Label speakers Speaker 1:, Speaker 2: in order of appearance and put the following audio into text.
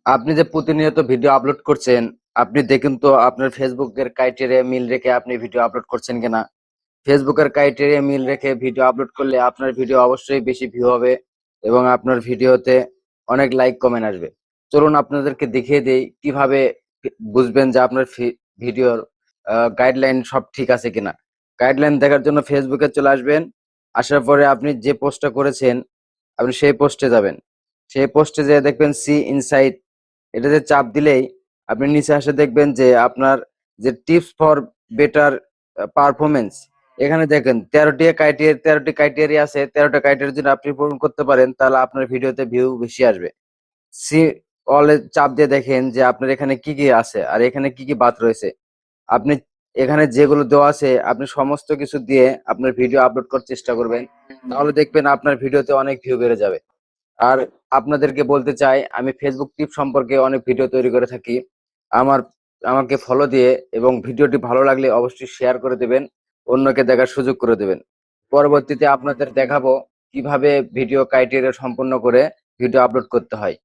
Speaker 1: আপনি যে প্রতিনিয়ত ভিডিও আপলোড করছেন, আপনি দেখুন তো আপনার ফেসবুকের ক্রাইটেরিয়া মিল রেখে আপনি ভিডিও আপলোড করছেন কিনা। ফেসবুকের ক্রাইটেরিয়া মিল রেখে ভিডিও আপলোড করলে আপনার ভিডিও অবশ্যই বেশি ভিউ হবে এবং আপনার ভিডিওতে অনেক লাইক কমেন্ট আসবে। চলুন আপনাদেরকে দেখিয়ে দেই কিভাবে বুঝবেন যে আপনার ভিডিওর গাইডলাইন সব ঠিক আছে কিনা। গাইডলাইন দেখার জন্য ফেসবুকে চলে আসবেন। আসার পরে আপনি যে পোস্টটা করেছেন আপনি সেই পোস্টে যাবেন। সেই পোস্টে যেয়ে দেখবেন সি ইনসাইট, এটাতে চাপ দিলেই আপনি নিচে আসে দেখবেন যে আপনার যে টিপস ফর বেটার পারফরমেন্স, এখানে দেখেন 13টি ক্রাইটেরিয়া আছে। 13টা ক্রাইটেরিয়া যদি আপনি পূরণ করতে পারেন তাহলে আপনার ভিডিওতে ভিউ বেশি আসবে। সি অলে চাপ দিয়ে দেখেন যে আপনার এখানে কি কি আছে আর এখানে কি কি বাদ রয়েছে। আপনি এখানে যেগুলো দেওয়া আছে আপনি সমস্ত কিছু দিয়ে আপনার ভিডিও আপলোড করার চেষ্টা করবেন, তাহলে দেখবেন আপনার ভিডিওতে অনেক ভিউ বেড়ে যাবে। আর আপনাদেরকে বলতে চাই, আমি ফেসবুক টিপ সম্পর্কে অনেক ভিডিও তৈরি করে থাকি। আমার আমাকে ফলো দিয়ে এবং ভিডিওটি ভালো লাগলে অবশ্যই শেয়ার করে দেবেন, অন্যকে দেখার সুযোগ করে দেবেন। পরবর্তীতে আপনাদের দেখাবো কিভাবে ভিডিও ক্রাইটেরিয়া সম্পূর্ণ করে ভিডিও আপলোড করতে হয়।